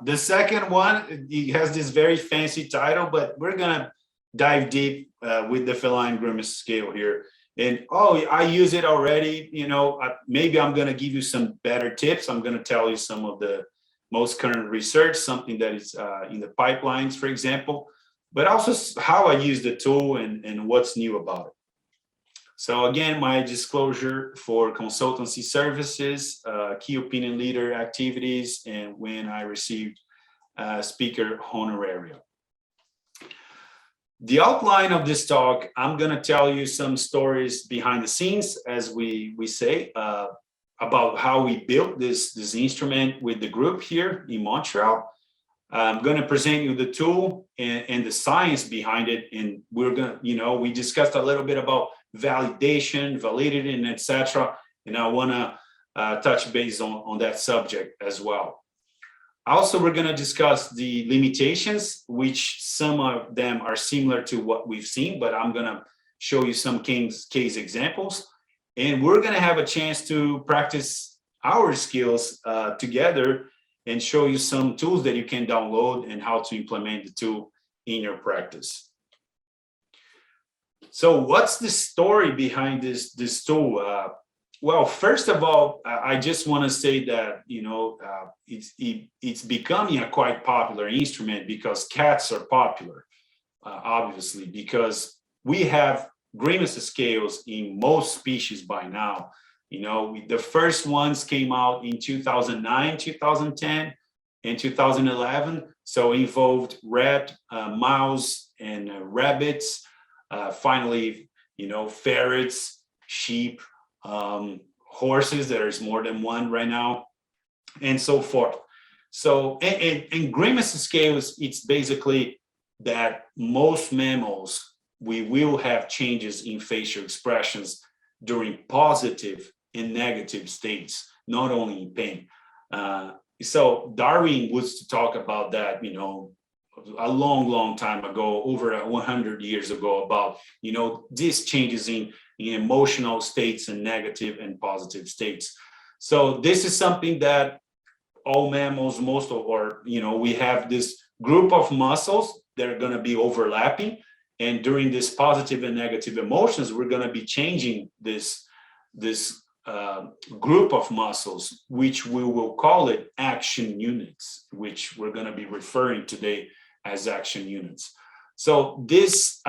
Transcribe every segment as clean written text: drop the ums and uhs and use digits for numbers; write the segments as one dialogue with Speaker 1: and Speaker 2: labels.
Speaker 1: The second one, it has this very fancy title, but we're gonna dive deep with the feline grimace scale here. And oh, I use it already. Maybe I'm gonna give you some better tips. I'm gonna tell you some of the most current research, something that is in the pipelines, for example, but also how I use the tool and what's new about it. So again, my disclosure for consultancy services, key opinion leader activities, and when I received speaker honorarium. The outline of this talk, I'm going to tell you some stories behind the scenes, as we say, about how we built this instrument with the group here in Montreal. I'm going to present you the tool and the science behind it, and we're going to, we discussed a little bit about validation, validity, and etc. And I want to touch base on that subject as well. Also, we're going to discuss the limitations, which some of them are similar to what we've seen, but I'm going to show you some case examples. And we're going to have a chance to practice our skills together and show you some tools that you can download and how to implement the tool in your practice. So what's the story behind this tool? Well, first of all, I just want to say that, it's becoming a quite popular instrument because cats are popular, obviously, because we have Grimace scales in most species by now. The first ones came out in 2009, 2010, and 2011. So involved rat, mouse, and rabbits. Finally, ferrets, sheep, horses. There's more than one right now, and so forth. So, and Grimace scales, it's basically that most mammals, we will have changes in facial expressions during positive and negative states, not only in pain. So Darwin was to talk about that, a long time ago, over 100 years ago, about, these changes in emotional states and negative and positive states. So this is something that all mammals, we have this group of muscles that are going to be overlapping. And during this positive and negative emotions, we're going to be changing this group of muscles, which we will call it action units, which we're going to be referring today as action units. So this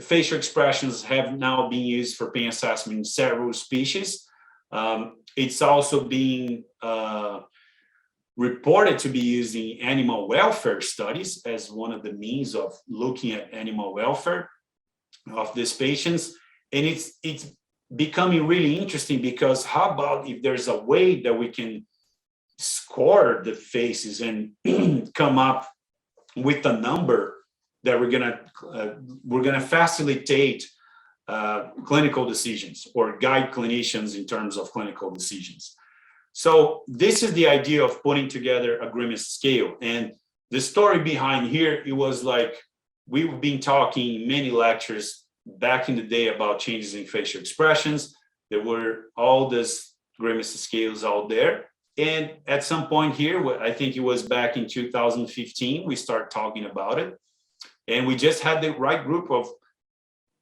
Speaker 1: facial expressions have now been used for pain assessment in several species. It's also being reported to be used in animal welfare studies as one of the means of looking at animal welfare of these patients. And it's becoming really interesting because how about if there's a way that we can score the faces and come up with a number that we're gonna facilitate clinical decisions or guide clinicians in terms of clinical decisions. So this is the idea of putting together a Grimace scale. And the story behind here, it was like we've been talking many lectures back in the day about changes in facial expressions. There were all these Grimace scales out there. And at some point here, I think it was back in 2015, we started talking about it. And we just had the right group of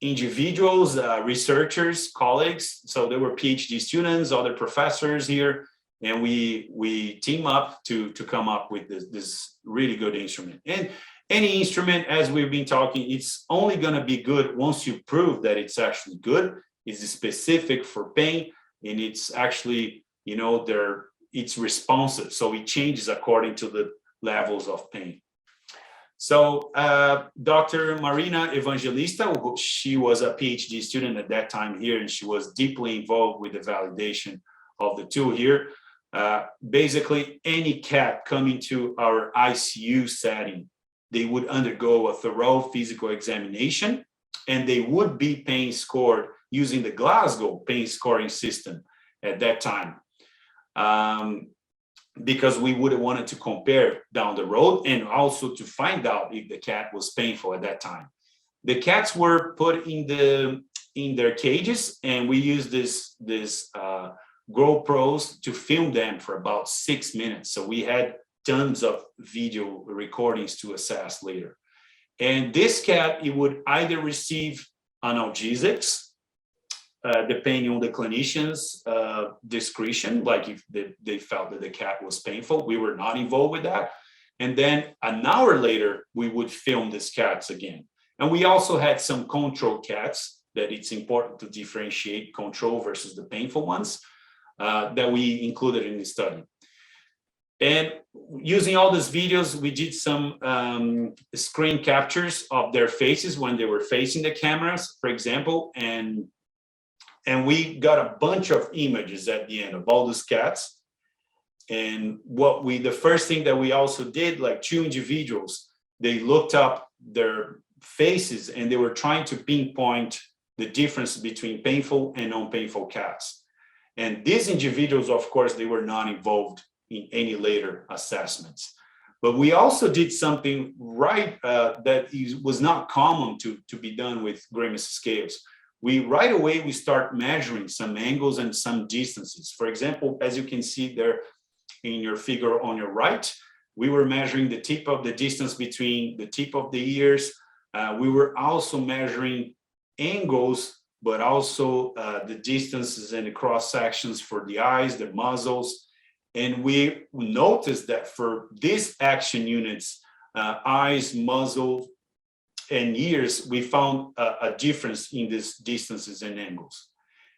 Speaker 1: individuals, researchers, colleagues. So there were PhD students, other professors here, and we team up to come up with this really good instrument. And any instrument, as we've been talking, it's only going to be good once you prove that it's actually good, it's specific for pain, and it's actually, it's responsive. So it changes according to the levels of pain. So Dr. Marina Evangelista, she was a PhD student at that time here, and she was deeply involved with the validation of the tool here. Basically, any cat coming to our ICU setting, they would undergo a thorough physical examination, and they would be pain scored using the Glasgow pain scoring system at that time. Because we would have wanted to compare down the road and also to find out if the cat was painful at that time. The cats were put in their cages, and we used this GoPros to film them for about 6 minutes. So we had tons of video recordings to assess later. And this cat, it would either receive analgesics, depending on the clinician's discretion, like if they felt that the cat was painful. We were not involved with that. And then an hour later, we would film these cats again. And we also had some control cats that it's important to differentiate control versus the painful ones that we included in the study. And using all these videos, we did some screen captures of their faces when they were facing the cameras, for example, and we got a bunch of images at the end of all these cats. And the first thing that we also did, like 2 individuals, they looked up their faces and they were trying to pinpoint the difference between painful and non-painful cats. And these individuals, of course, they were not involved in any later assessments. But we also did something that was not common to be done with Grimace scales. Right away, we start measuring some angles and some distances. For example, as you can see there in your figure on your right, we were measuring the tip of the distance between the tip of the ears. We were also measuring angles, but also the distances and the cross sections for the eyes, the muzzles. And we noticed that for these action units, eyes, muzzle, and ears, we found a difference in these distances and angles.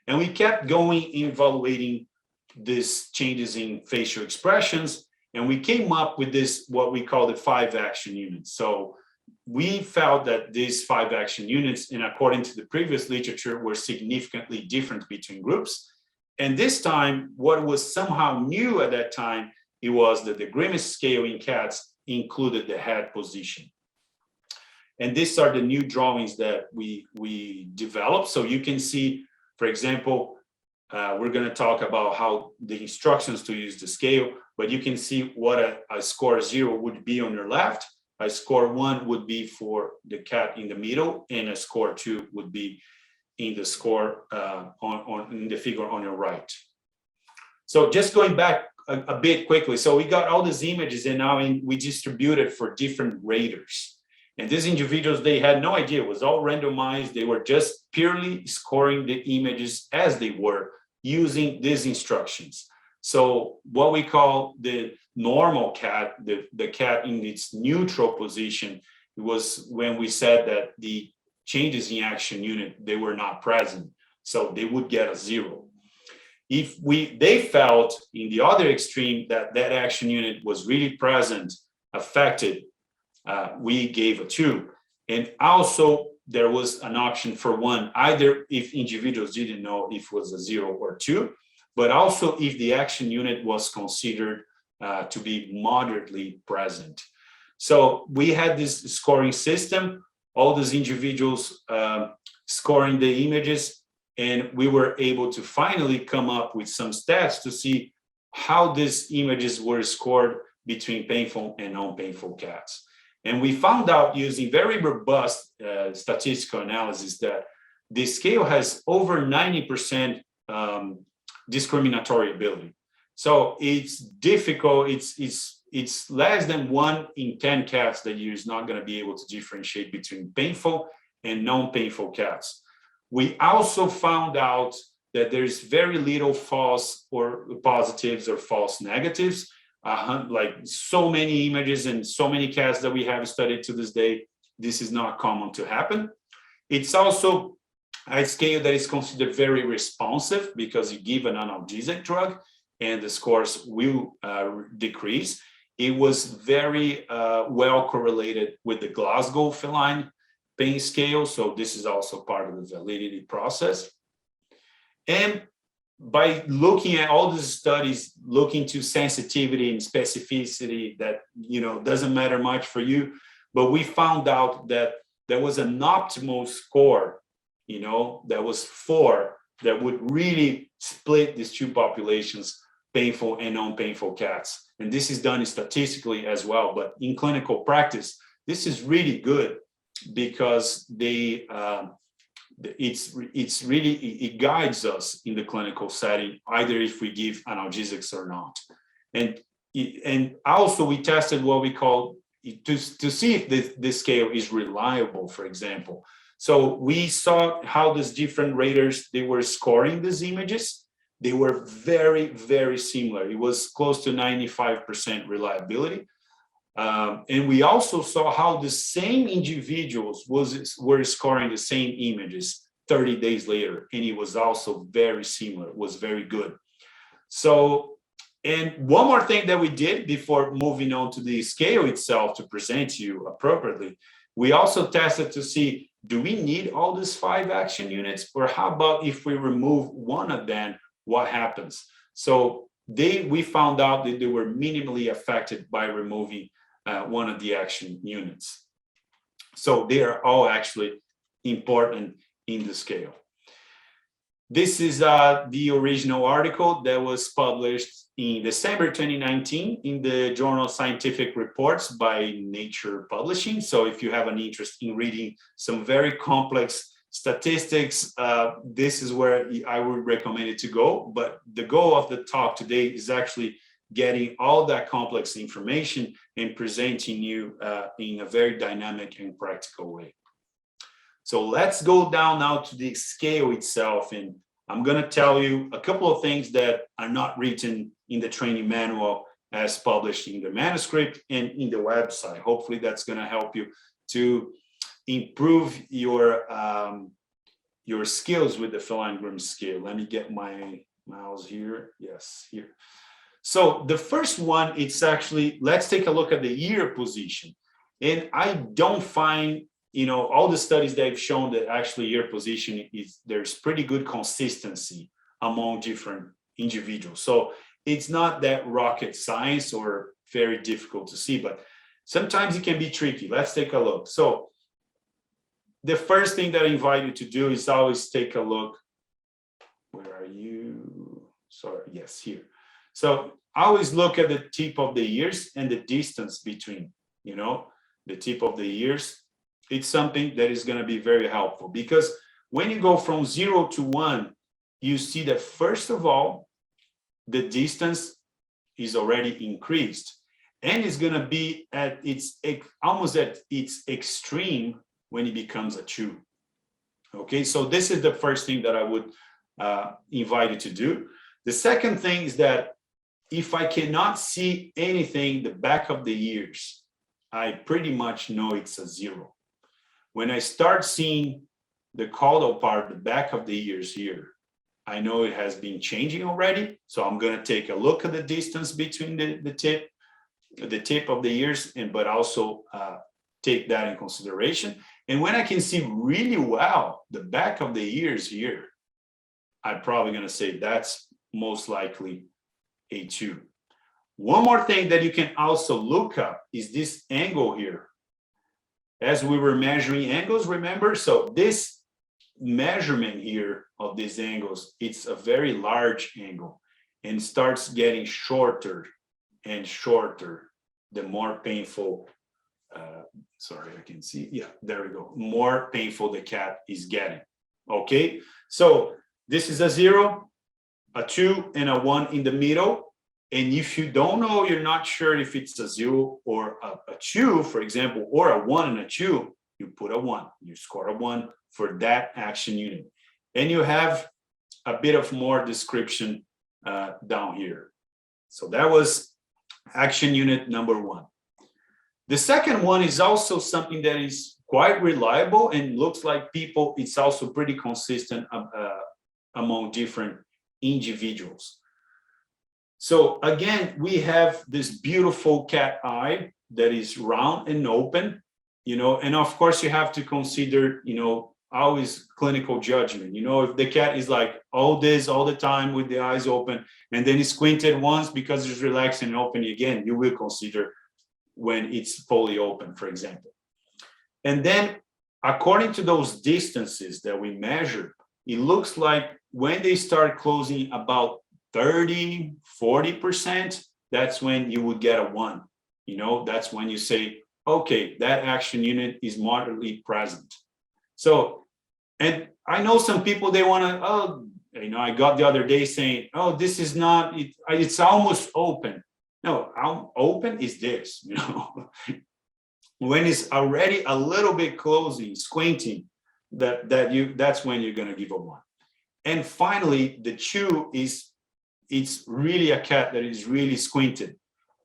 Speaker 1: And we kept going, evaluating these changes in facial expressions, and we came up with this, what we call the 5 action units. So we felt that these 5 action units, and according to the previous literature, were significantly different between groups. And this time, what was somehow new at that time, it was that the Grimace scale in cats included the head position. And these are the new drawings that we developed. So you can see, for example, we're going to talk about how the instructions to use the scale, but you can see what a score 0 would be on your left, a score 1 would be for the cat in the middle, and a score 2 would be in the score in the figure on your right. So just going back a bit quickly. So we got all these images and now we distributed for different raters. And these individuals, they had no idea. It was all randomized. They were just purely scoring the images as they were using these instructions. So what we call the normal cat, the cat in its neutral position, it was when we said that the changes in action unit, they were not present. So they would get a 0. If they felt in the other extreme that action unit was really present, affected, we gave a 2. And also there was an option for 1, either if individuals didn't know if it was a 0 or 2, but also if the action unit was considered to be moderately present. So we had this scoring system, all these individuals scoring the images, and we were able to finally come up with some stats to see how these images were scored between painful and non-painful cats. And we found out using very robust statistical analysis that the scale has over 90% discriminatory ability. So it's difficult, it's less than 1 in 10 cats that you're not going to be able to differentiate between painful and non-painful cats. We also found out that there's very little false or positives or false negatives. Like so many images and so many cats that we have studied to this day, this is not common to happen. It's also a scale that is considered very responsive because you give an analgesic drug and the scores will decrease. It was very well correlated with the Glasgow Feline Pain Scale. So this is also part of the validity process. And by looking at all these studies, looking to sensitivity and specificity that, doesn't matter much for you, but we found out that there was an optimal score, that was 4, that would really split these two populations, painful and non-painful cats. And this is done statistically as well, but in clinical practice, this is really good because it guides us in the clinical setting, either if we give analgesics or not. And and also we tested what we call to see if the scale is reliable, for example. So we saw how these different raters, they were scoring these images. They were very, very similar. It was close to 95% reliability. And we also saw how the same individuals were scoring the same images 30 days later. And it was also very similar, it was very good. So, and one more thing that we did before moving on to the scale itself to present you appropriately, we also tested to see, do we need all these 5 action units, or how about if we remove one of them, what happens? So we found out that they were minimally affected by removing one of the action units. So they are all actually important in the scale. This is the original article that was published in December 2019 in the journal Scientific Reports by Nature Publishing. So if you have an interest in reading some very complex statistics, this is where I would recommend it to go. But the goal of the talk today is actually getting all that complex information and presenting you in a very dynamic and practical way. So let's go down now to the scale itself, and I'm going to tell you a couple of things that are not written in the training manual as published in the manuscript and in the website. Hopefully that's going to help you to improve your skills with the feline Grimace scale. Let me get my mouse here. Yes, here. So the first one, it's actually, let's take a look at the ear position. And I don't find, all the studies that have shown that actually ear position there's pretty good consistency among different individuals. So it's not that rocket science or very difficult to see, but sometimes it can be tricky. Let's take a look. So the first thing that I invite you to do is always take a look. Where are you? Sorry, yes, here. So always look at the tip of the ears and the distance between, the tip of the ears. It's something that is going to be very helpful, because when you go from 0 to 1, you see that first of all, the distance is already increased, and it's going to be at almost at its extreme when it becomes a 2. Okay, so this is the first thing that I would invite you to do. The second thing is that if I cannot see anything, the back of the ears, I pretty much know it's a 0. When I start seeing the caudal part, the back of the ears here, I know it has been changing already. So I'm going to take a look at the distance between the tip of the ears, but also take that in consideration. And when I can see really well the back of the ears here, I'm probably going to say that's most likely a 2. One more thing that you can also look up is this angle here. As we were measuring angles, remember? So this measurement here of these angles, it's a very large angle and starts getting shorter and shorter the more painful, sorry, I can see, yeah, there we go, more painful the cat is getting, okay? So this is a 0, a 2, and a 1 in the middle. And if you don't know, you're not sure if it's a 0 or a 2, for example, or a 1 and a 2, you put a 1, you score a 1 for that action unit. And you have a bit of more description down here. So that was action unit number 1. The second one is also something that is quite reliable and looks like people, it's also pretty consistent among different individuals. So again, we have this beautiful cat eye that is round and open, and of course you have to consider, always clinical judgment. If the cat is like all this all the time with the eyes open and then it's squinted once because it's relaxed and open again, you will consider when it's fully open, for example. And then according to those distances that we measured, it looks like when they start closing about 30, 40%, that's when you would get a 1. That's when you say, okay, that action unit is moderately present. So, and I know some people, they want to, I got the other day saying, oh, this is not, it's almost open. No, how open is this, when it's already a little bit closing, squinting, that's when you're gonna give a 1. And finally, the 2 is, it's really a cat that is really squinted.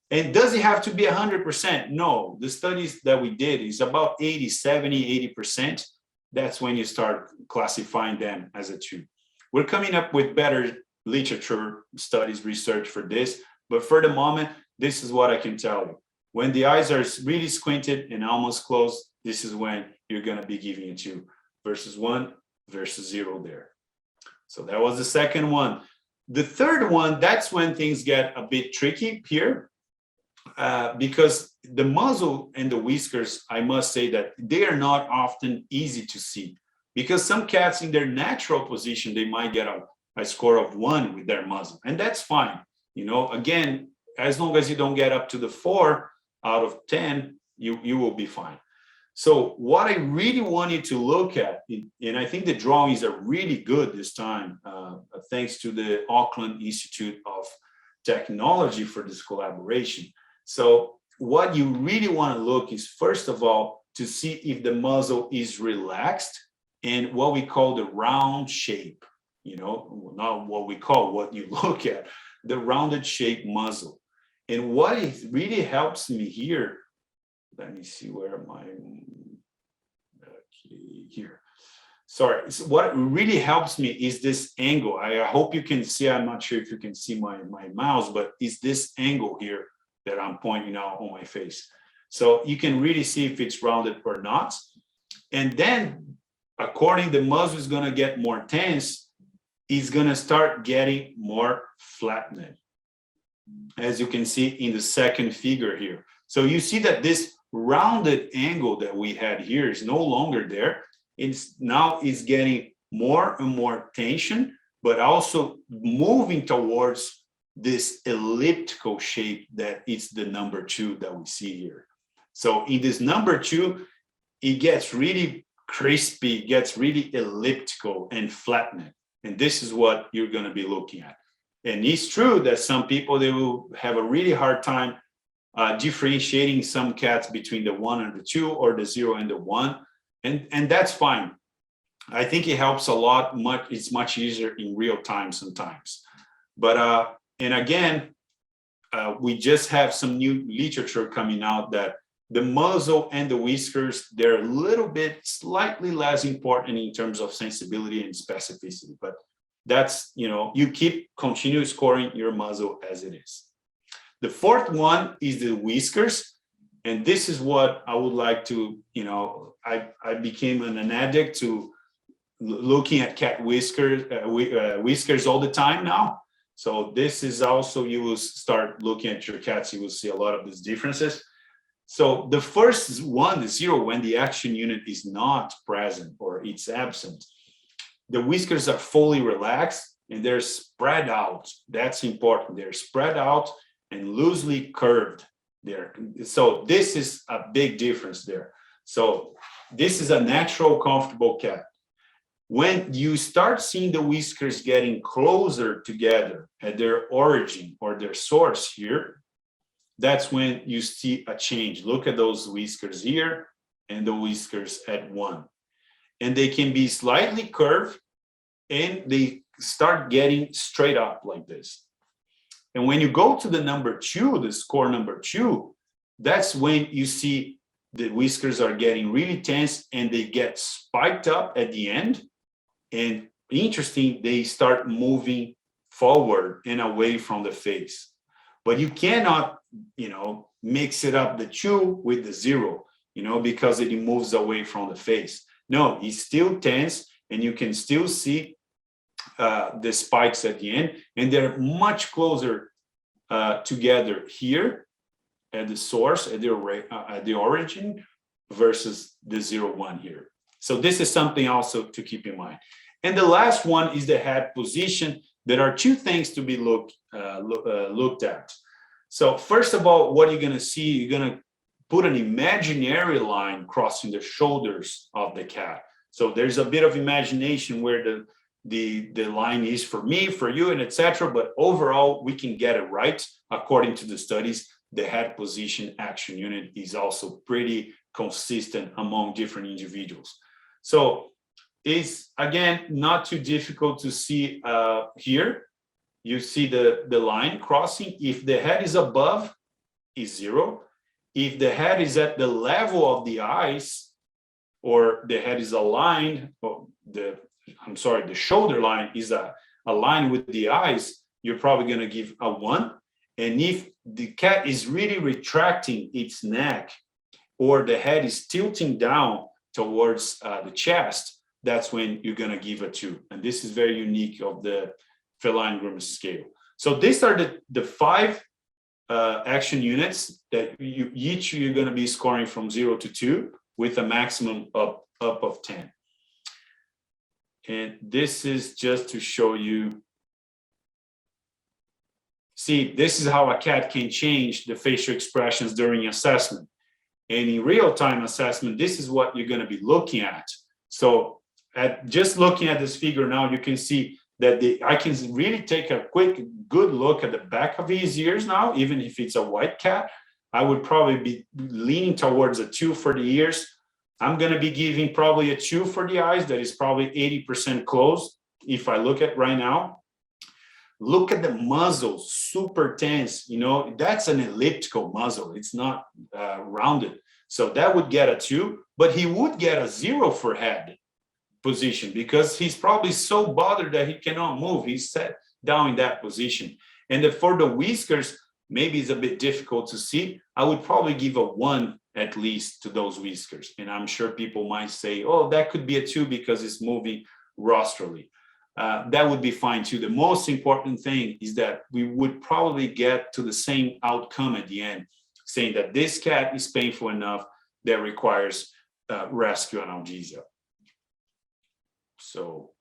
Speaker 1: And does it have to be 100%? No, the studies that we did is about 80, 70, 80%. That's when you start classifying them as a 2. We're coming up with better literature studies, research for this, but for the moment, this is what I can tell you. When the eyes are really squinted and almost closed, this is when you're gonna be giving a 2 versus 1 versus 0 there. So that was the second one. The third one, that's when things get a bit tricky here, because the muzzle and the whiskers, I must say that they are not often easy to see, because some cats in their natural position, they might get a score of 1 with their muzzle, and that's fine. Again, as long as you don't get up to the 4 out of 10, you will be fine. So what I really wanted to look at, and I think the drawings are really good this time, thanks to the Auckland Institute of Technology for this collaboration. So what you really want to look is, first of all, to see if the muzzle is relaxed and what we call the round shape, not what we call, what you look at, the rounded shape muzzle. And what it really helps me here, let me see where my, okay, here. Sorry, so what really helps me is this angle. I hope you can see, I'm not sure if you can see my mouse, but it's this angle here that I'm pointing out on my face. So you can really see if it's rounded or not. And then according, the muzzle is gonna get more tense, it's gonna start getting more flattened, as you can see in the second figure here. So you see that this rounded angle that we had here is no longer there. It's now is getting more and more tension, but also moving towards this elliptical shape that is the number 2 that we see here. So in this number 2, it gets really crispy, gets really elliptical and flattened. And this is what you're going to be looking at. And it's true that some people, they will have a really hard time differentiating some cats between the 1 and the 2, or the 0 and the 1. And that's fine. I think it helps a lot. It's much easier in real time sometimes. But and again, we just have some new literature coming out that the muzzle and the whiskers, they're a little bit slightly less important in terms of sensibility and specificity. But that's, you continue scoring your muzzle as it is. The fourth one is the whiskers. And this is what I would like to, I became an addict to looking at cat whiskers all the time now. So this is also, you will start looking at your cats, you will see a lot of these differences. So the first one, the 0, when the action unit is not present or it's absent, the whiskers are fully relaxed and they're spread out. That's important. They're spread out and loosely curved there. So this is a big difference there. So this is a natural, comfortable cat. When you start seeing the whiskers getting closer together at their origin or their source here, that's when you see a change. Look at those whiskers here and the whiskers at 1. And they can be slightly curved and they start getting straight up like this. And when you go to the number 2, the score number 2, that's when you see the whiskers are getting really tense and they get spiked up at the end. And interesting, they start moving forward and away from the face. But you cannot, mix it up, the 2 with the 0, because it moves away from the face. No, it's still tense and you can still see the spikes at the end, and they're much closer together here at the source, at the origin, versus the 0, 1 here. So this is something also to keep in mind. And the last one is the head position. There are 2 things to be looked at. So first of all, what you're going to see, you're going to put an imaginary line crossing the shoulders of the cat. So there's a bit of imagination where the line is for me, for you, and etc. But overall, we can get it right. According to the studies, the head position action unit is also pretty consistent among different individuals. So it's, again, not too difficult to see here. You see the line crossing. If the head is above, is 0. If the head is at the level of the eyes, or the head is aligned, or the shoulder line is aligned with the eyes, you're probably going to give a 1. And if the cat is really retracting its neck, or the head is tilting down towards the chest, that's when you're going to give a 2. And this is very unique of the feline grimace scale. So these are the 5 action units that you're going to be scoring from 0 to 2 with a maximum up of 10. And this is just to show you. See, this is how a cat can change the facial expressions during assessment. And in real-time assessment, this is what you're going to be looking at. So just looking at this figure now, you can see that I can really take a good look at the back of his ears now. Even if it's a white cat, I would probably be leaning towards a 2 for the ears. I'm going to be giving probably a 2 for the eyes. That is probably 80% closed. If I look at right now, look at the muzzle, super tense. You know, that's an elliptical muzzle. It's not rounded. So that would get a 2, but he would get a 0 for head position because he's probably so bothered that he cannot move. He's set down in that position. And for the whiskers, maybe it's a bit difficult to see. I would probably give a 1 at least to those whiskers. And I'm sure people might say, oh, that could be a 2 because it's moving rostrally. That would be fine too. The most important thing is that we would probably get to the same outcome at the end, saying that this cat is painful enough that requires rescue analgesia. So,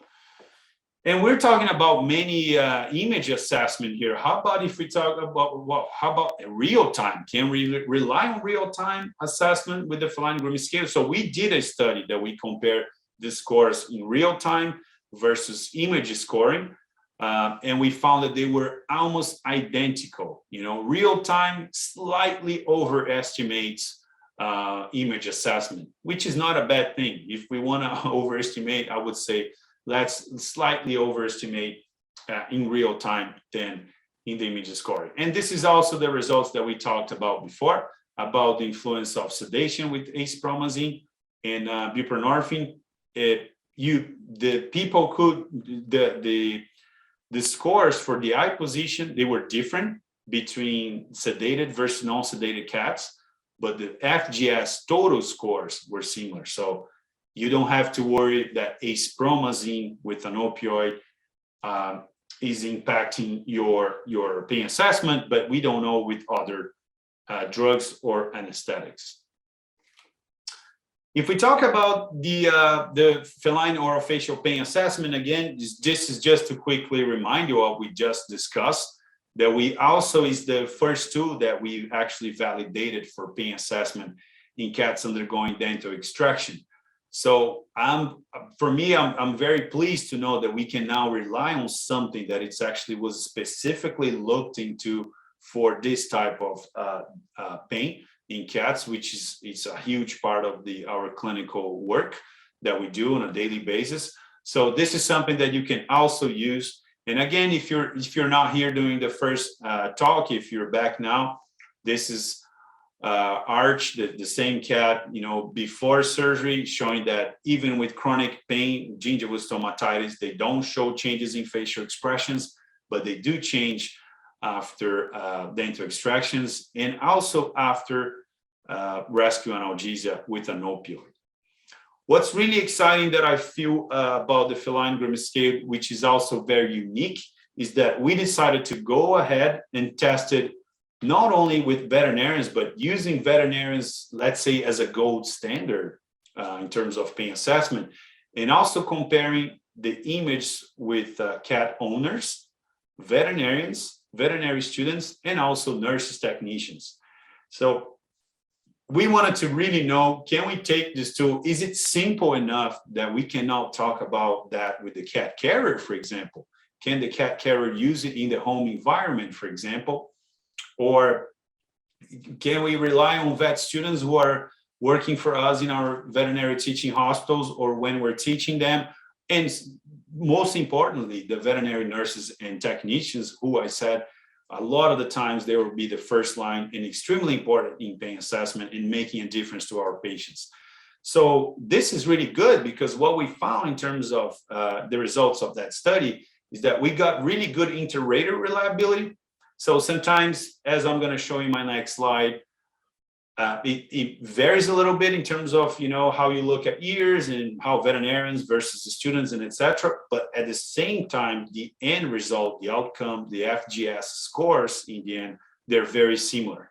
Speaker 1: and we're talking about many image assessment here. How about if we talk about how about real time? Can we rely on real time assessment with the feline grimace scale? So we did a study that we compared the scores in real time versus image scoring, and we found that they were almost identical. You know, real time slightly overestimates image assessment, which is not a bad thing. If we want to overestimate, I would say let's slightly overestimate in real time than in the image scoring. And this is also the results that we talked about before, about the influence of sedation with acepromazine and buprenorphine. The scores for the eye position, they were different between sedated versus non-sedated cats, but the FGS total scores were similar. So you don't have to worry that acepromazine with an opioid is impacting your pain assessment, but we don't know with other drugs or anesthetics. If we talk about the feline orofacial pain assessment, again, this is just to quickly remind you what we just discussed, that we also is the first tool that we actually validated for pain assessment in cats undergoing dental extraction. So for me, I'm very pleased to know that we can now rely on something that it's actually was specifically looked into for this type of pain in cats, which is a huge part of our clinical work that we do on a daily basis. So this is something that you can also use. And again, if you're not here during the first talk, if you're back now, this is Arch, the same cat, you know, before surgery, showing that even with chronic pain, gingival stomatitis, they don't show changes in facial expressions, but they do change after dental extractions and also after rescue analgesia with an opioid. What's really exciting that I feel about the feline grimace scale, which is also very unique, is that we decided to go ahead and test it not only with veterinarians, but using veterinarians, let's say, as a gold standard in terms of pain assessment, and also comparing the image with cat owners, veterinarians, veterinary students, and also nurses, technicians. So we wanted to really know, can we take this tool? Is it simple enough that we can now talk about that with the cat carrier, for example? Can the cat carrier use it in the home environment, for example? Or can we rely on vet students who are working for us in our veterinary teaching hospitals or when we're teaching them? And most importantly, the veterinary nurses and technicians who I said, a lot of the times they will be the first line and extremely important in pain assessment and making a difference to our patients. So this is really good because what we found in terms of the results of that study is that we got really good inter-rater reliability. So sometimes, as I'm going to show you in my next slide, it varies a little bit in terms of, you know, how you look at ears and how veterinarians versus the students and etc. But at the same time, the end result, the outcome, the FGS scores in the end, they're very similar.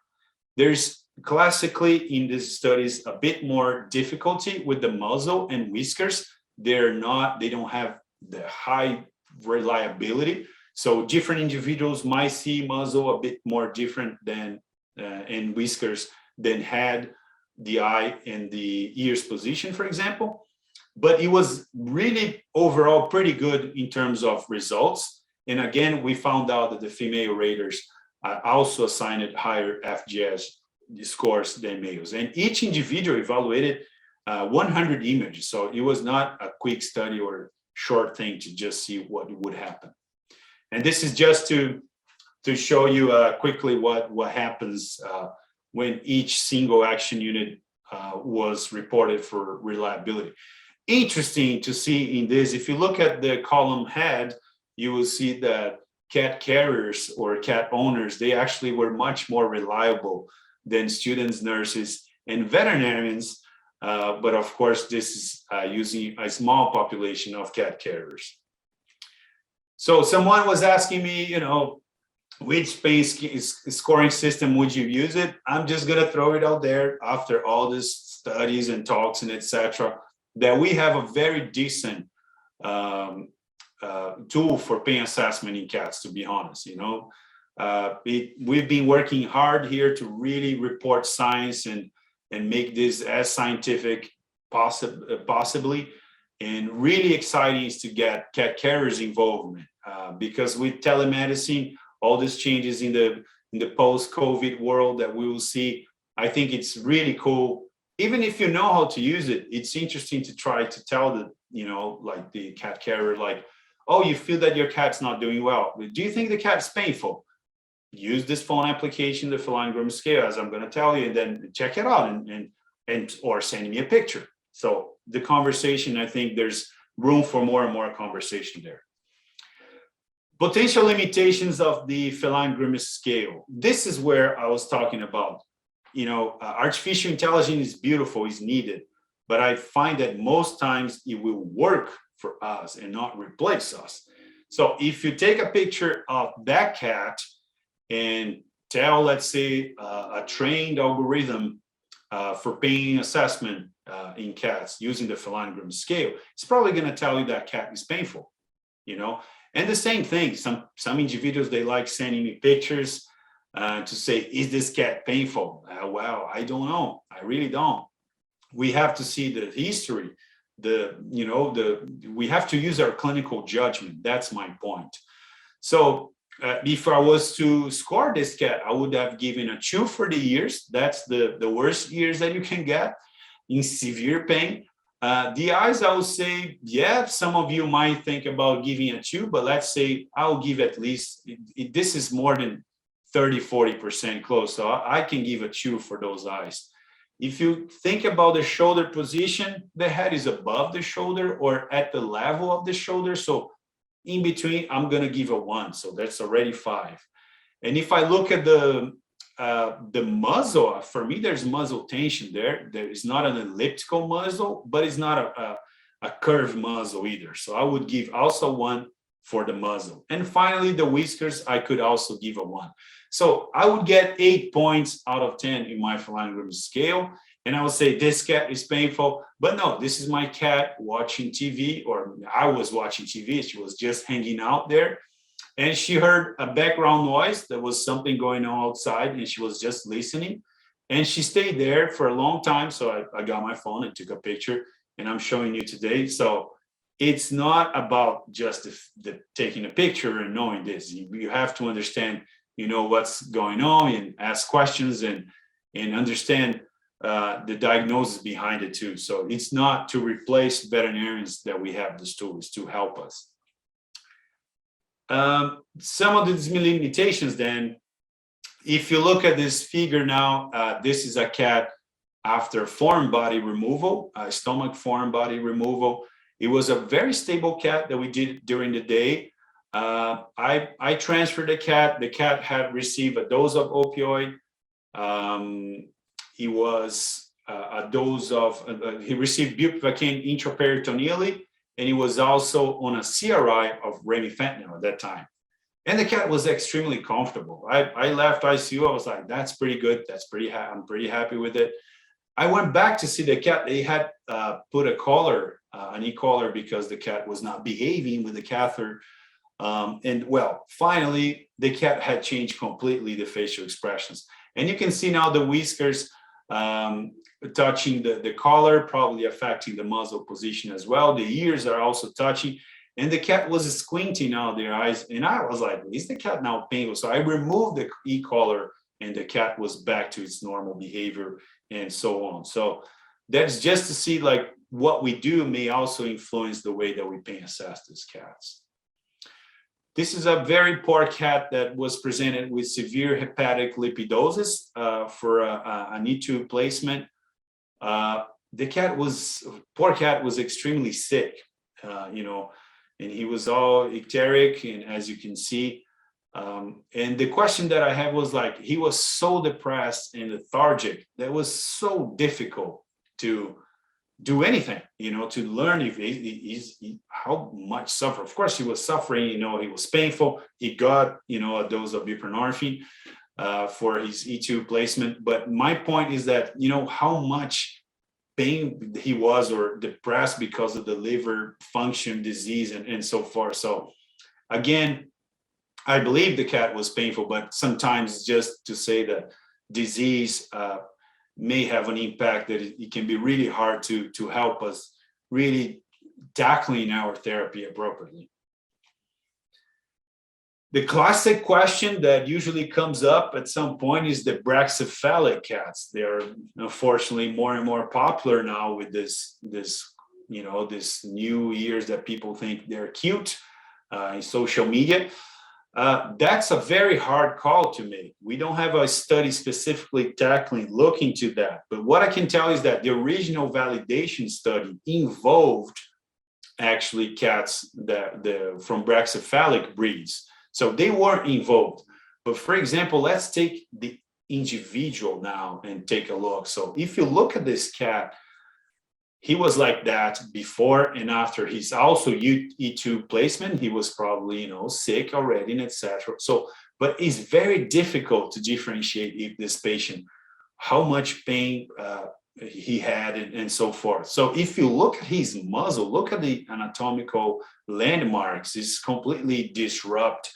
Speaker 1: There's classically in these studies a bit more difficulty with the muzzle and whiskers. They don't have the high reliability. So different individuals might see muzzle a bit more different than and whiskers than had the eye and the ears position, for example. But it was really overall pretty good in terms of results. And again, we found out that the female raters also assigned higher FGS scores than males. And each individual evaluated 100 images. So it was not a quick study or short thing to just see what would happen. And this is just to show you quickly what happens when each single action unit was reported for reliability. Interesting to see in this, if you look at the column head, you will see that cat carriers or cat owners, they actually were much more reliable than students, nurses, and veterinarians. But of course, this is using a small population of cat carriers. So someone was asking me, you know, which pain scoring system would you use it? I'm just going to throw it out there after all these studies and talks and etc. that we have a very decent tool for pain assessment in cats, to be honest. You know, we've been working hard here to really report science and make this as scientific possibly. And really exciting is to get cat carriers involvement because with telemedicine, all these changes in the post-COVID world that we will see, I think it's really cool. Even if you know how to use it, it's interesting to try to tell the, you know, like the cat carrier, like, oh, you feel that your cat's not doing well. Do you think the cat's painful? Use this phone application, the Feline Grimace scale, as I'm going to tell you, and then check it out and or send me a picture. So the conversation, I think there's room for more and more conversation there. Potential limitations of the Feline Grimace scale. This is where I was talking about. You know, artificial intelligence is beautiful, is needed, but I find that most times it will work for us and not replace us. So if you take a picture of that cat and tell, let's say, a trained algorithm for pain assessment in cats using the Feline Grimace scale, it's probably going to tell you that cat is painful, you know. And the same thing, some individuals, they like sending me pictures to say, is this cat painful? Well, I don't know. I really don't. We have to see the history, we have to use our clinical judgment. That's my point. So if I was to score this cat, I would have given a 2 for the ears. That's the worst ears that you can get in severe pain. The eyes, I would say, yeah, some of you might think about giving a 2, but let's say I'll give at least, this is more than 30-40% close. So I can give a 2 for those eyes. If you think about the shoulder position, the head is above the shoulder or at the level of the shoulder. So in between, I'm going to give a 1. So that's already 5. And if I look at the muzzle, for me, there's muzzle tension there. There is not an elliptical muzzle, but it's not a curved muzzle either. So I would give also 1 for the muzzle. And finally, the whiskers, I could also give a 1. So I would get 8 points out of 10 in my Feline Grimace scale. And I would say this cat is painful, but no, this is my cat watching TV, or I was watching TV. She was just hanging out there. And she heard a background noise. There was something going on outside and she was just listening. And she stayed there for a long time. So I got my phone and took a picture, and I'm showing you today. So it's not about just the taking a picture and knowing this. You have to understand, what's going on, and ask questions, and understand the diagnosis behind it too. So it's not to replace veterinarians that we have this tool, is to help us. Some of the limitations then, if you look at this figure now, this is a cat after foreign body removal, stomach foreign body removal. It was a very stable cat that we did during the day. I transferred the cat. The cat had received a dose of opioid. He was a dose of, he received bupivacaine intraperitoneally, and he was also on a CRI of remifentanil at that time. And the cat was extremely comfortable. I left ICU. I was like, that's pretty good. I'm pretty happy with it. I went back to see the cat. They had put a collar, an e-collar, because the cat was not behaving with the catheter. And well, finally, the cat had changed completely the facial expressions. And you can see now the whiskers touching the collar, probably affecting the muzzle position as well. The ears are also touching. And the cat was squinting out their eyes. And I was like, is the cat now painful? So I removed the e-collar, and the cat was back to its normal behavior, and so on. So that's just to see like what we do may also influence the way that we pain assess these cats. This is a very poor cat that was presented with severe hepatic lipidosis for an E2 placement. The poor cat was extremely sick, and he was all icteric, and as you can see, and the question that I had was like, he was so depressed and lethargic that was so difficult to do anything, to learn if how much suffer. Of course, he was suffering, he was painful. He got, a dose of buprenorphine for his E2 placement. But my point is that, how much pain he was, or depressed because of the liver function disease and so forth. So again, I believe the cat was painful, but sometimes just to say that disease may have an impact, that it can be really hard to help us really tackling our therapy appropriately. The classic question that usually comes up at some point is the brachycephalic cats. They are unfortunately more and more popular now with this new years that people think they're cute in social media. That's a very hard call to make. We don't have a study specifically looking to that. But what I can tell is that the original validation study involved actually cats from brachycephalic breeds. So they weren't involved. But for example, let's take the individual now and take a look. So if you look at this cat, he was like that before and after his also E2 placement. He was probably, sick already, and etc. So, but it's very difficult to differentiate if this patient, how much pain he had and so forth. So if you look at his muzzle, look at the anatomical landmarks, it's completely disrupted,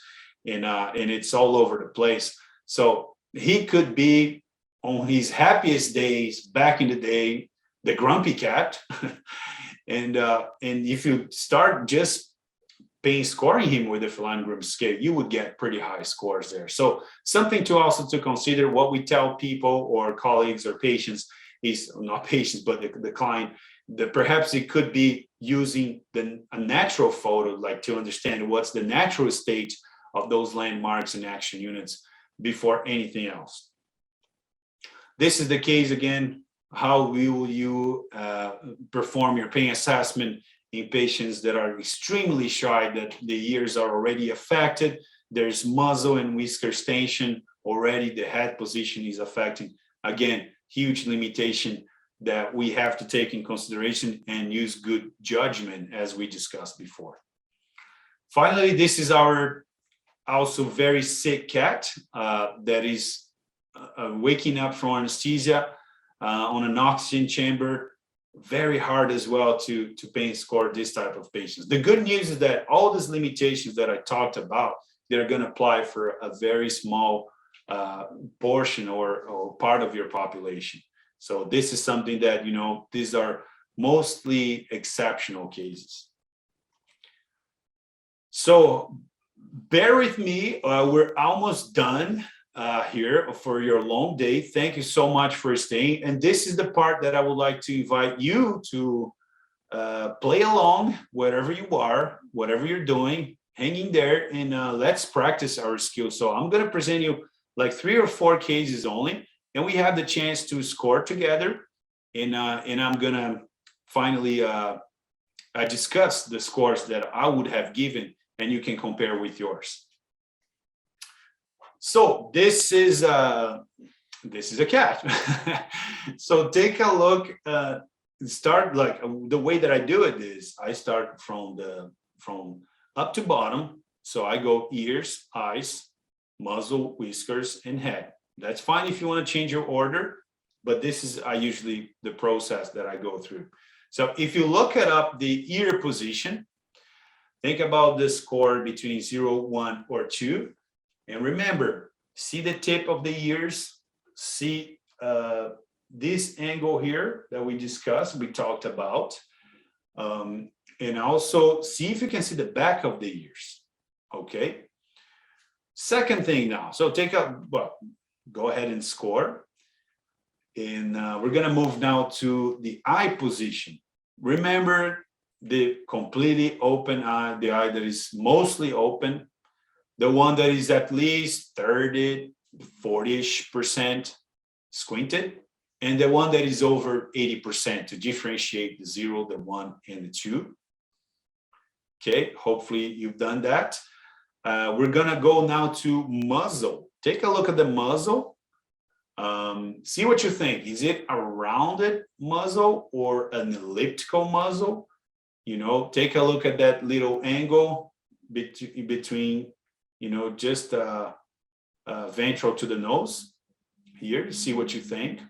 Speaker 1: and it's all over the place. So he could be on his happiest days back in the day, the grumpy cat, and if you start just pain scoring him with the Feline Grimace scale, you would get pretty high scores there. So something to also to consider. What we tell people or colleagues or patients is not patients, but the client, that perhaps it could be using a natural photo, like to understand what's the natural state of those landmarks and action units before anything else. This is the case again. How will you perform your pain assessment in patients that are extremely shy, that the ears are already affected? There's muzzle and whisker tension already, the head position is affected. Again, huge limitation that we have to take in consideration and use good judgment, as we discussed before. Finally, this is our also very sick cat that is waking up from anesthesia on an oxygen chamber. Very hard as well to pain score this type of patients. The good news is that all these limitations that I talked about, they're going to apply for a very small portion or part of your population. So this is something that, these are mostly exceptional cases. So bear with me, we're almost done here for your long day. Thank you so much for staying. And this is the part that I would like to invite you to play along wherever you are, whatever you're doing, hang in there, and let's practice our skills. So I'm going to present you like 3 or 4 cases only, and we have the chance to score together. And I'm going to finally discuss the scores that I would have given, and you can compare with yours. So this is a cat. So take a look. Start like the way that I do it is I start from up to bottom. So I go ears, eyes, muzzle, whiskers, and head. That's fine if you want to change your order, but this is usually the process that I go through. So if you look up the ear position, think about the score between 0, 1, or 2. And remember, see the tip of the ears, see this angle here that we discussed, we talked about. And also see if you can see the back of the ears, okay? Second thing now, so go ahead and score. And we're gonna move now to the eye position. Remember the completely open eye, the eye that is mostly open, the one that is at least 30, 40-ish% squinted, and the one that is over 80% to differentiate the 0, the 1, and the 2. Okay, hopefully you've done that. We're gonna go now to muzzle. Take a look at the muzzle. See what you think. Is it a rounded muzzle or an elliptical muzzle? Take a look at that little angle between, just ventral to the nose here. See what you think.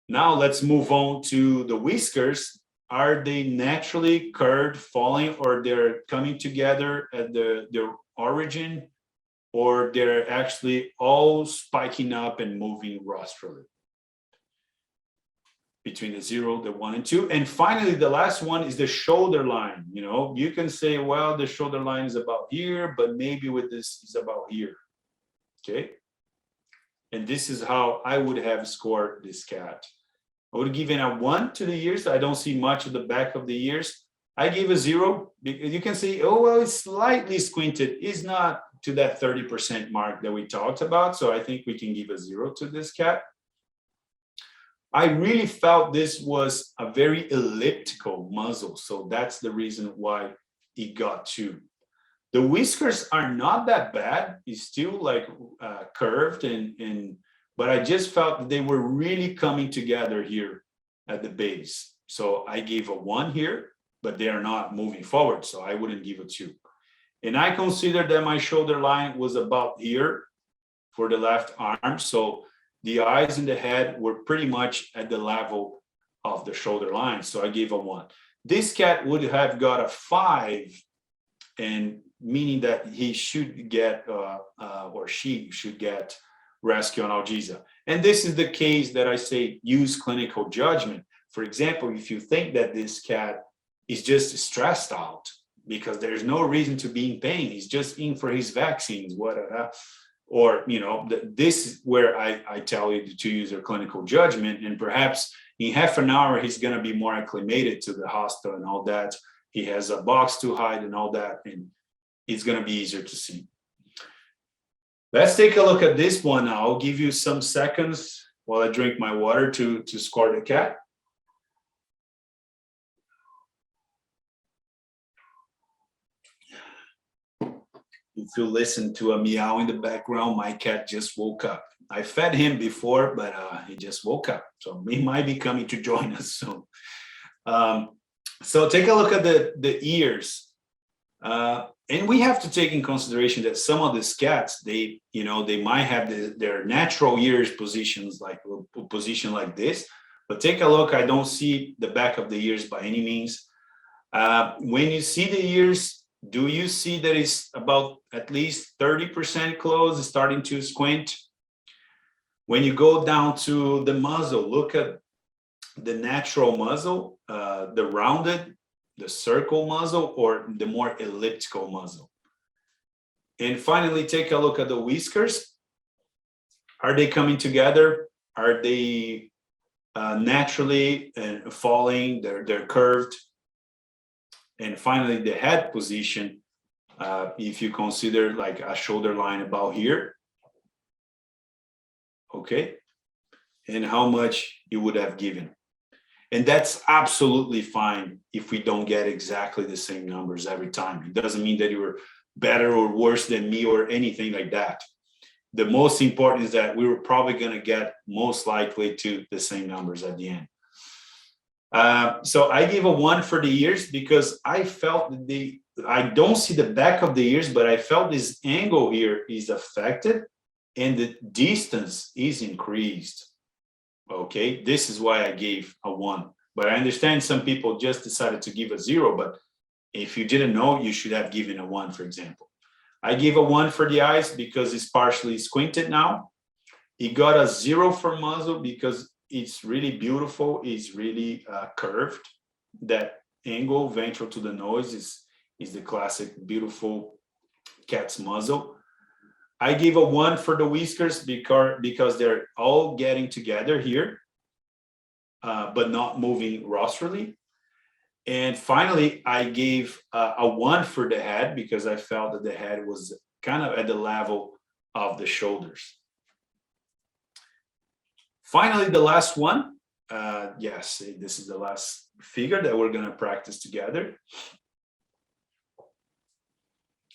Speaker 1: Now let's move on to the whiskers. Are they naturally curved, falling, or they're coming together at their origin, or they're actually all spiking up and moving rostrally between the 0, the 1, and 2? And finally, the last one is the shoulder line. You can say, well, the shoulder line is about here, but maybe with this is about here. Okay. And this is how I would have scored this cat. I would have given a 1 to the ears. I don't see much of the back of the ears. I gave a 0 because you can see, oh, well, it's slightly squinted. It's not to that 30% mark that we talked about. So I think we can give a 0 to this cat. I really felt this was a very elliptical muzzle. So that's the reason why it got 2. The whiskers are not that bad. It's still like curved but I just felt that they were really coming together here at the base. So I gave a 1 here, but they are not moving forward. So I wouldn't give a 2. And I consider that my shoulder line was about here for the left arm. So the eyes and the head were pretty much at the level of the shoulder line. So I gave a 1. This cat would have got a 5, and meaning that he should get, or she should get rescue analgesia. And this is the case that I say use clinical judgment. For example, if you think that this cat is just stressed out because there's no reason to be in pain, he's just in for his vaccines, whatever, or this is where I tell you to use your clinical judgment, and perhaps in half an hour he's going to be more acclimated to the hospital and all that. He has a box to hide and all that, and it's going to be easier to see. Let's take a look at this one now. I'll give you some seconds while I drink my water to score the cat. If you listen to a meow in the background, my cat just woke up. I fed him before, but he just woke up. So he might be coming to join us soon. So take a look at the ears. And we have to take in consideration that some of these cats, they might have their natural ears positions like this, but take a look. I don't see the back of the ears by any means. When you see the ears, Do you see that it's about at least 30% closed, starting to squint? When you go down to the muzzle, look at the natural muzzle, the rounded, the circle muzzle, or the more elliptical muzzle. And finally, take a look at the whiskers. Are they coming together? Are they naturally falling? They're curved. And finally, the head position, if you consider like a shoulder line about here, okay, and how much you would have given. And that's absolutely fine if we don't get exactly the same numbers every time. It doesn't mean that you were better or worse than me or anything like that. The most important is that we were probably going to get most likely to the same numbers at the end. So I gave a 1 for the ears because I felt that I don't see the back of the ears, but I felt this angle here is affected and the distance is increased. Okay, this is why I gave a 1. But I understand some people just decided to give a 0, but if you didn't know, you should have given a 1, for example. I gave a 1 for the eyes because it's partially squinted now. It got a 0 for muzzle because it's really beautiful. It's really curved. That angle, ventral to the nose, is the classic beautiful cat's muzzle. I gave a 1 for the whiskers because they're all getting together here, but not moving rostrally. And finally, I gave a 1 for the head because I felt that the head was kind of at the level of the shoulders. Finally, the last one. Yes, this is the last figure that we're going to practice together.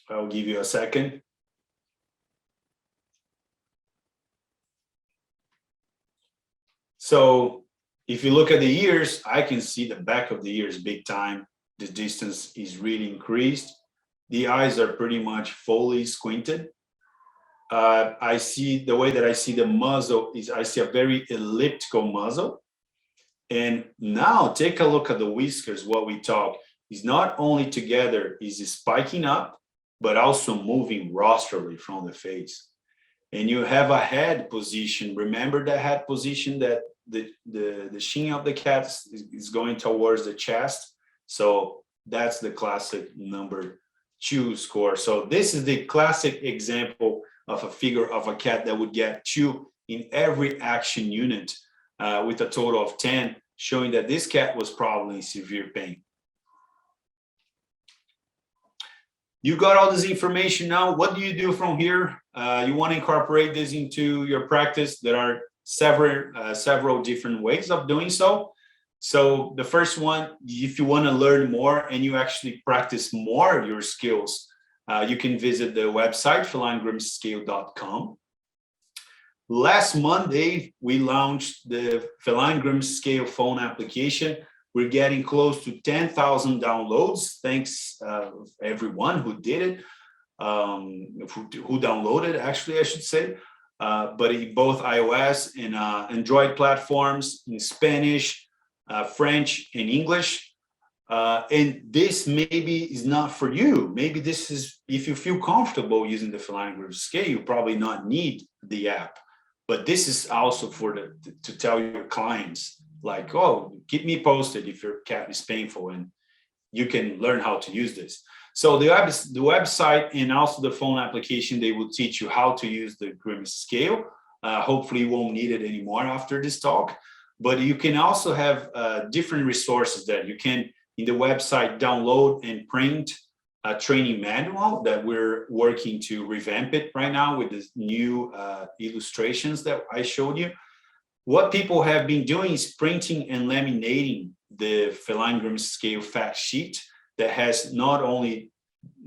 Speaker 1: I'll give you a second. So if you look at the ears, I can see the back of the ears big time. The distance is really increased. The eyes are pretty much fully squinted. I see the way that I see the muzzle is I see a very elliptical muzzle. And now take a look at the whiskers. What we talk is not only together is spiking up, but also moving rostrally from the face. And you have a head position. Remember the head position that the chin of the cat is going towards the chest. So that's the classic number 2 score. So this is the classic example of a figure of a cat that would get 2 in every action unit with a total of 10, showing that this cat was probably in severe pain. You got all this information now. What do you do from here? You want to incorporate this into your practice. There are several different ways of doing so. So the first one, if you want to learn more and you actually practice more of your skills, you can visit the website felinegrimscale.com. Last Monday, we launched the Feline Grimace Scale phone application. We're getting close to 10,000 downloads. Thanks everyone who did it, who downloaded, actually, I should say. But in both iOS and Android platforms, in Spanish, French, and English. And this maybe is not for you. Maybe this is, if you feel comfortable using the Feline Grimace Scale, you probably not need the app. But this is also for to tell your clients, like, oh, keep me posted if your cat is painful and you can learn how to use this. So the website and also the phone application, they will teach you how to use the Grimace Scale. Hopefully you won't need it anymore after this talk. But you can also have different resources that you can, in the website, download and print a training manual that we're working to revamp it right now with the new illustrations that I showed you. What people have been doing is printing and laminating the Feline Grimace Scale fact sheet that has not only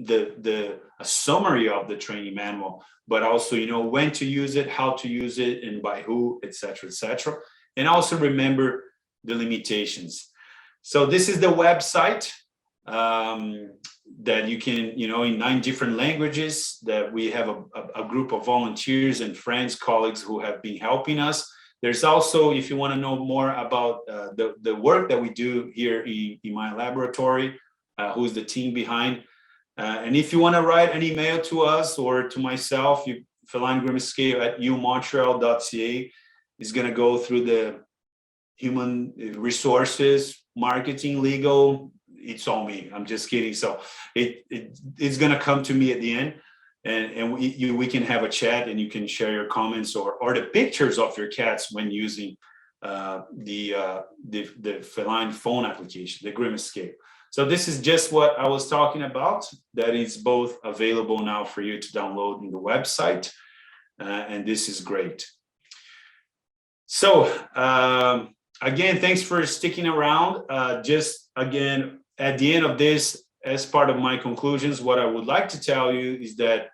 Speaker 1: a summary of the training manual, but also, you know, when to use it, how to use it, and by who, etc., etc. And also remember the limitations. So this is the website that you can, you know, in 9 different languages, that we have a group of volunteers and friends, colleagues who have been helping us. There's also, if you want to know more about the work that we do here in my laboratory, who's the team behind, And if you want to write an email to us or to myself, Feline Grimace Scale at umontreal.ca is going to go through the human resources, marketing, legal. It's all me. I'm just kidding. So it's going to come to me at the end, and we can have a chat, and you can share your comments or the pictures of your cats when using the Feline phone application, the Grimace Scale. So this is just what I was talking about. That is both available now for you to download in the website, and this is great. So again, thanks for sticking around. Just again, at the end of this, as part of my conclusions, what I would like to tell you is that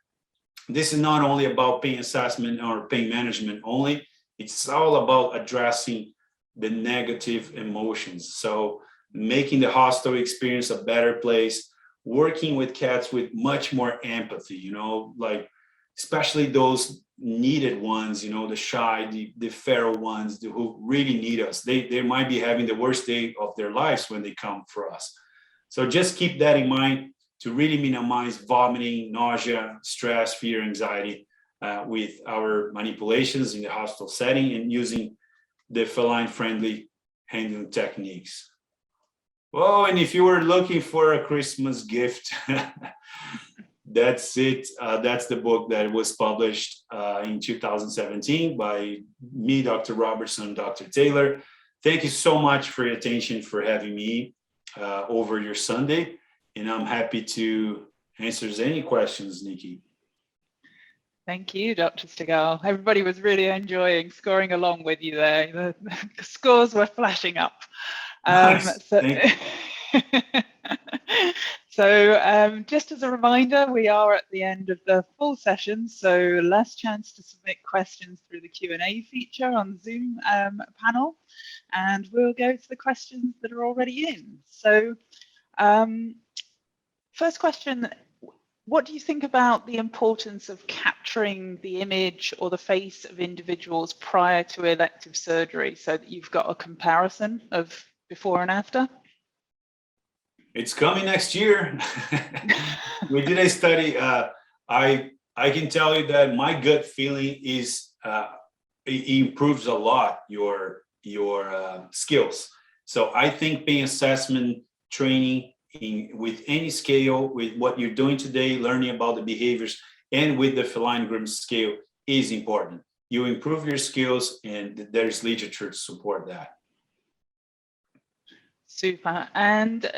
Speaker 1: this is not only about pain assessment or pain management only. It's all about addressing the negative emotions. So making the hospital experience a better place, working with cats with much more empathy, like especially those needed ones, the shy, the feral ones who really need us. They might be having the worst day of their lives when they come for us. So just keep that in mind to really minimize vomiting, nausea, stress, fear, anxiety with our manipulations in the hospital setting and using the feline-friendly handling techniques. Oh, and if you were looking for a Christmas gift, that's it. That's the book that was published in 2017 by me, Dr. Robertson, Dr. Taylor. Thank you so much for your attention, for having me over your Sunday. And I'm happy to answer any questions, Nikki.
Speaker 2: Thank you, Dr. Stigall. Everybody was really enjoying scoring along with you there. The scores were flashing up.
Speaker 1: Nice.
Speaker 2: So just as a reminder, we are at the end of the full session, so last chance to submit questions through the Q&A feature on Zoom panel, and we'll go to the questions that are already in. So first question, what do you think about the importance of capturing the image or the face of individuals prior to elective surgery so that you've got a comparison of before and after?
Speaker 1: It's coming next year. We did a study. I can tell you that my gut feeling is it improves a lot your skills. So I think pain assessment training with any scale, with what you're doing today, learning about the behaviors, and with the Feline Grimace scale is important. You improve your skills, and there's literature to support that.
Speaker 2: Super. And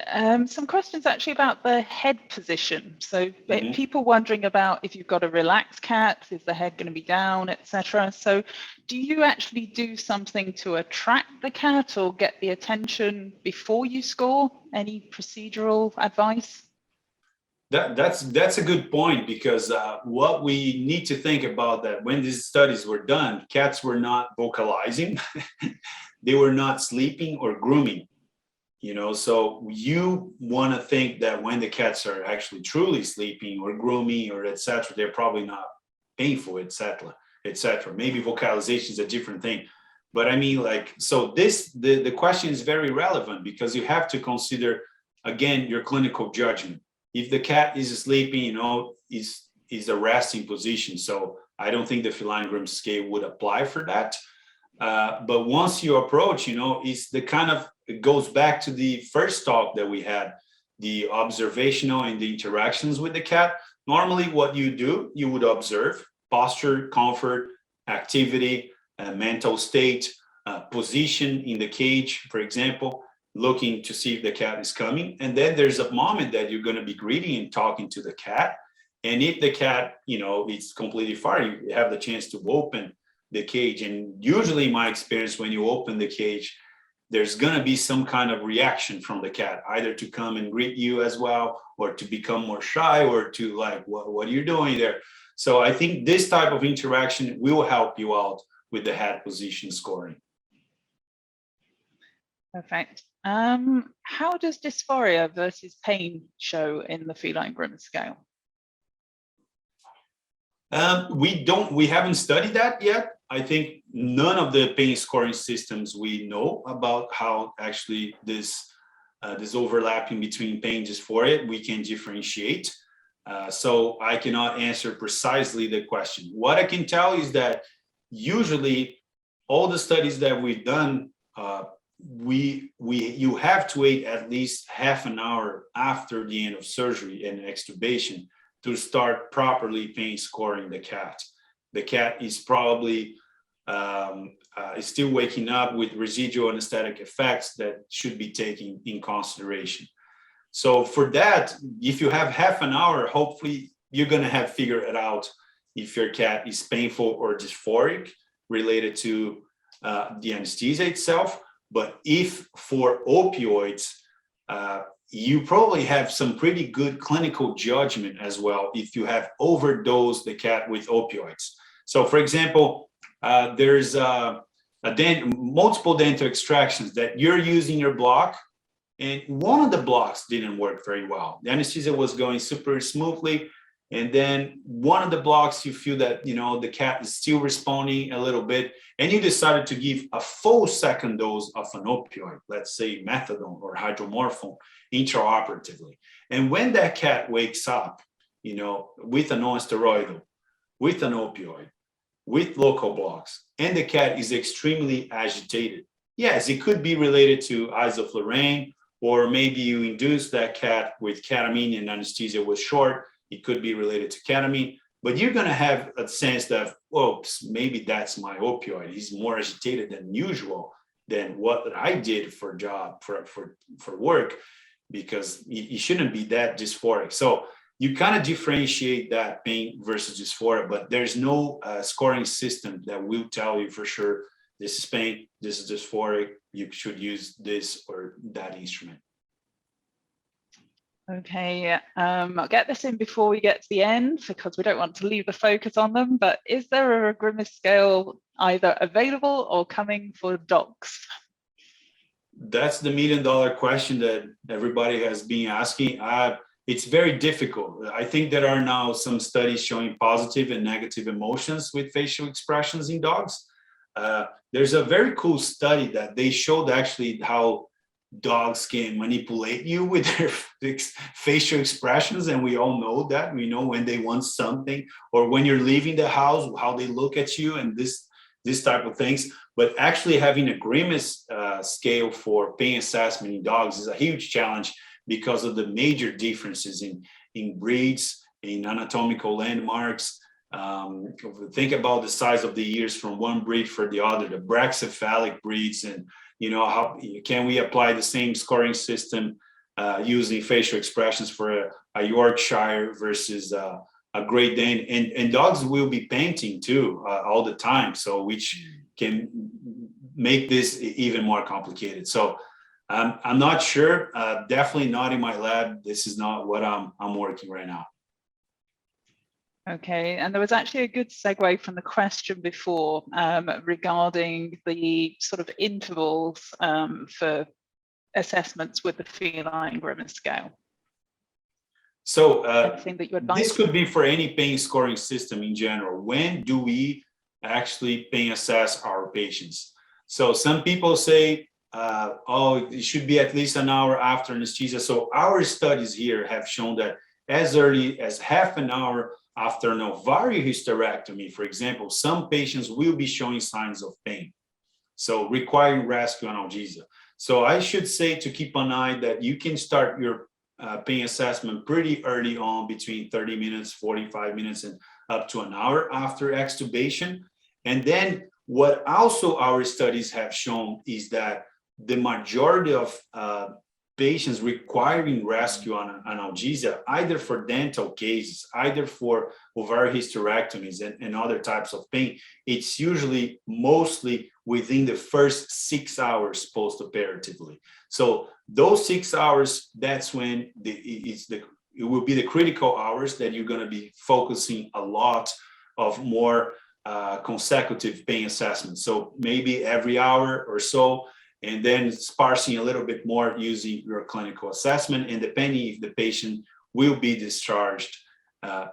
Speaker 2: some questions actually about the head position. So people wondering about if you've got a relaxed cat, is the head going to be down, etc. So do you actually do something to attract the cat or get the attention before you score? Any procedural advice?
Speaker 1: That's a good point, because what we need to think about that when these studies were done, cats were not vocalizing, they were not sleeping or grooming. So you want to think that when the cats are actually truly sleeping or grooming or etc., they're probably not painful, etc. Maybe vocalization is a different thing, but I mean, so the question is very relevant, because you have to consider again your clinical judgment. If the cat is sleeping, is a resting position. So I don't think the Feline Grimace scale would apply for that. But once you approach, it's the kind of, it goes back to the first talk that we had, the observational and the interactions with the cat. Normally what you do, you would observe posture, comfort, activity, mental state, position in the cage, for example, looking to see if the cat is coming. And then there's a moment that you're going to be greeting and talking to the cat. And if the cat, it's completely far, you have the chance to open the cage. And usually in my experience, when you open the cage, there's going to be some kind of reaction from the cat, either to come and greet you as well, or to become more shy, or to what are you doing there? So I think this type of interaction will help you out with the head position scoring.
Speaker 2: Perfect. How does dysphoria versus pain show in the Feline Grimace scale?
Speaker 1: We haven't studied that yet. I think none of the pain scoring systems we know about how actually this overlapping between pain and dysphoria we can differentiate. So I cannot answer precisely the question. What I can tell you is that usually all the studies that we've done, you have to wait at least half an hour after the end of surgery and extubation to start properly pain scoring the cat. The cat is probably is still waking up with residual anesthetic effects that should be taken in consideration. So for that, if you have half an hour, hopefully you're going to have figured it out if your cat is painful or dysphoric related to the anesthesia itself. But if for opioids, you probably have some pretty good clinical judgment as well if you have overdosed the cat with opioids. So for example, there's multiple dental extractions that you're using your block, and one of the blocks didn't work very well. The anesthesia was going super smoothly, and then one of the blocks, you feel that, you know, the cat is still responding a little bit, and you decided to give a full second dose of an opioid, let's say methadone or hydromorphone, intraoperatively. And when that cat wakes up, you know, with a non-steroidal, with an opioid, with local blocks, and the cat is extremely agitated, yes, it could be related to isoflurane, or maybe you induced that cat with ketamine and anesthesia was short. It could be related to ketamine, but you're going to have a sense that, oops, maybe that's my opioid. He's more agitated than usual than what I did for work, because he shouldn't be that dysphoric. So you kind of differentiate that pain versus dysphoria, but there's no scoring system that will tell you for sure, this is pain, this is dysphoric, you should use this or that instrument.
Speaker 2: Okay, I'll get this in before we get to the end because we don't want to leave the focus on them, but is there a Grimace scale either available or coming for dogs?
Speaker 1: That's the $1 million question that everybody has been asking. It's very difficult. I think there are now some studies showing positive and negative emotions with facial expressions in dogs. There's a very cool study that they showed actually how dogs can manipulate you with their facial expressions, and we all know that. We know when they want something, or when you're leaving the house, how they look at you, and this type of things. But actually having a Grimace scale for pain assessment in dogs is a huge challenge because of the major differences in breeds, in anatomical landmarks. Think about the size of the ears from one breed for the other, the brachycephalic breeds, and you know, how can we apply the same scoring system using facial expressions for a Yorkshire versus a Great Dane, and dogs will be painting too all the time, so which can make this even more complicated. So I'm not sure, definitely not in my lab. This is not what I'm working right now.
Speaker 2: Okay, and there was actually a good segue from the question before regarding the sort of intervals for assessments with the feline Grimace scale.
Speaker 1: So this could be for any pain scoring system in general. When do we actually pain assess our patients? So some people say, oh, it should be at least an hour after anesthesia. So our studies here have shown that as early as half an hour after an ovarian hysterectomy, for example, some patients will be showing signs of pain, so requiring rescue analgesia. So I should say to keep an eye that you can start your pain assessment pretty early on, between 30 minutes, 45 minutes, and up to an hour after extubation. And then what also our studies have shown is that the majority of patients requiring rescue analgesia, either for dental cases, either for ovarian hysterectomies and other types of pain, it's usually mostly within the first 6 hours post-operatively. So those 6 hours, that's when it will be the critical hours that you're going to be focusing a lot of more consecutive pain assessments. So maybe every hour or so, and then sparsing a little bit more using your clinical assessment, and depending if the patient will be discharged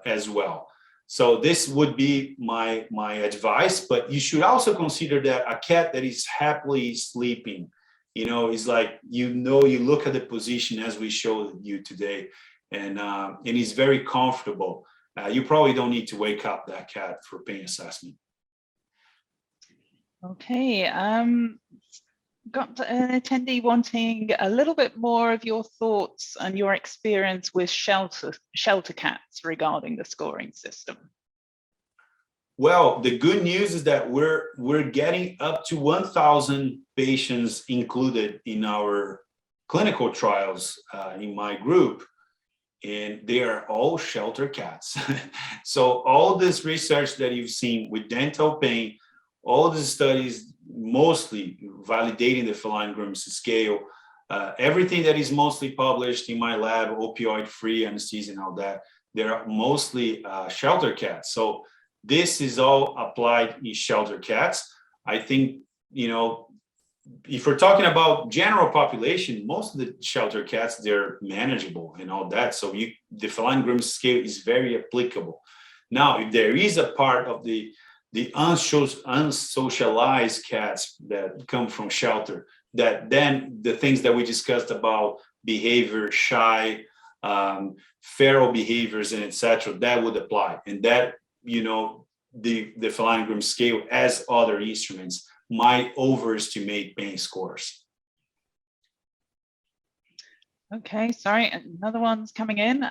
Speaker 1: as well. So this would be my advice, but you should also consider that a cat that is happily sleeping, you know, is like, you know, you look at the position as we showed you today, and he's very comfortable. You probably don't need to wake up that cat for pain assessment.
Speaker 2: Okay, got an attendee wanting a little bit more of your thoughts and your experience with shelter cats regarding the scoring system.
Speaker 1: Well, the good news is that we're getting up to 1,000 patients included in our clinical trials in my group, and they are all shelter cats. So all this research that you've seen with dental pain, all the studies mostly validating the feline Grimace scale, everything that is mostly published in my lab, opioid-free anesthesia and all that, they're mostly shelter cats. So this is all applied in shelter cats. I think, you know, if we're talking about general population, most of the shelter cats, they're manageable and all that. So the feline Grimace scale is very applicable. Now, if there is a part of the unsocialized cats that come from shelter, that then the things that we discussed about behavior, shy, feral behaviors, and etc., that would apply. And that, you know, the feline Grimace scale, as other instruments, might overestimate pain scores.
Speaker 2: Okay, sorry, another one's coming in.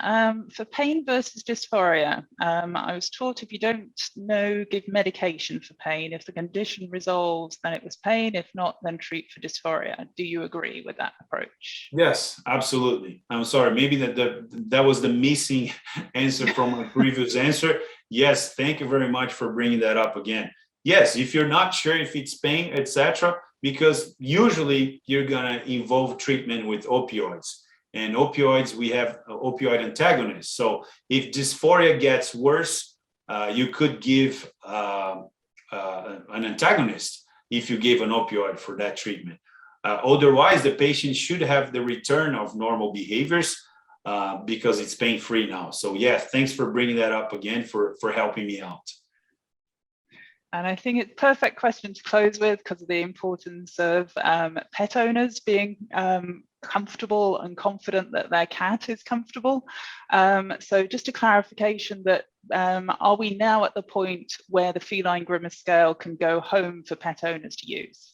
Speaker 2: For pain versus dysphoria, I was taught if you don't know, give medication for pain. If the condition resolves, then it was pain. If not, then treat for dysphoria. Do you agree with that approach?
Speaker 1: Yes, absolutely. I'm sorry, maybe that was the missing answer from my previous answer. Yes, thank you very much for bringing that up again. Yes, if you're not sure if it's pain, etc., because usually you're gonna involve treatment with opioids. And opioids, we have opioid antagonists. So if dysphoria gets worse, you could give an antagonist if you give an opioid for that treatment. Otherwise, the patient should have the return of normal behaviors because it's pain-free now. So yeah, thanks for bringing that up again, for helping me out.
Speaker 2: And I think it's a perfect question to close with because of the importance of pet owners being comfortable and confident that their cat is comfortable. So just a clarification that are we now at the point where the feline Grimace scale can go home for pet owners to use?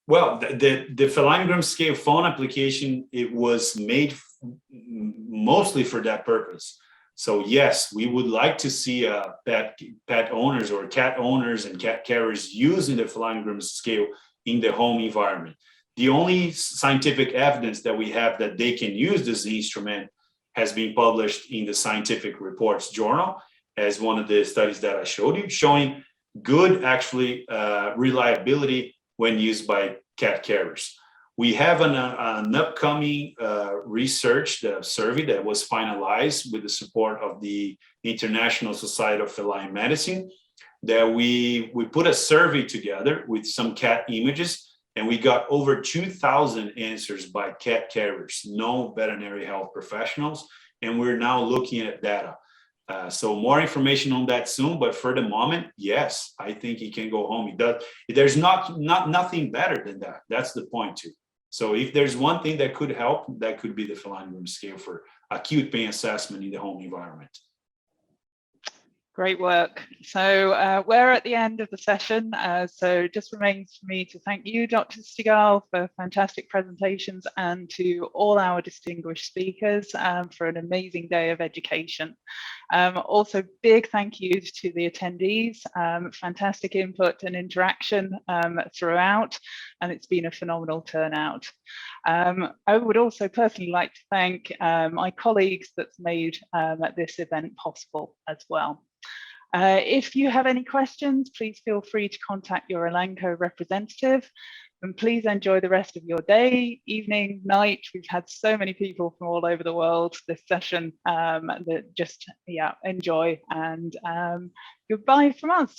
Speaker 1: Well, the feline Grimace scale phone application, it was made mostly for that purpose. So yes, we would like to see pet owners or cat owners and cat carriers using the feline Grimace scale in the home environment. The only scientific evidence that we have that they can use this instrument has been published in the Scientific Reports Journal as one of the studies that I showed you, showing good actually reliability when used by cat carriers. We have an upcoming research survey that was finalized with the support of the International Society of Feline Medicine, that we put a survey together with some cat images, and we got over 2,000 answers by cat carriers, no veterinary health professionals, and we're now looking at data. So more information on that soon, but for the moment, yes, I think he can go home. He does. There's nothing better than that. That's the point too. So if there's one thing that could help, that could be the feline Grimace scale for acute pain assessment in the home environment.
Speaker 2: Great work. So we're at the end of the session. So just remains for me to thank you, Dr. Stigall, for fantastic presentations, and to all our distinguished speakers for an amazing day of education. Also, big thank you to the attendees, fantastic input and interaction throughout, and it's been a phenomenal turnout. I would also personally like to thank my colleagues that's made this event possible as well. If you have any questions, please feel free to contact your Elanco representative, and please enjoy the rest of your day, evening, night. We've had so many people from all over the world this session that just, yeah, enjoy, and goodbye from us.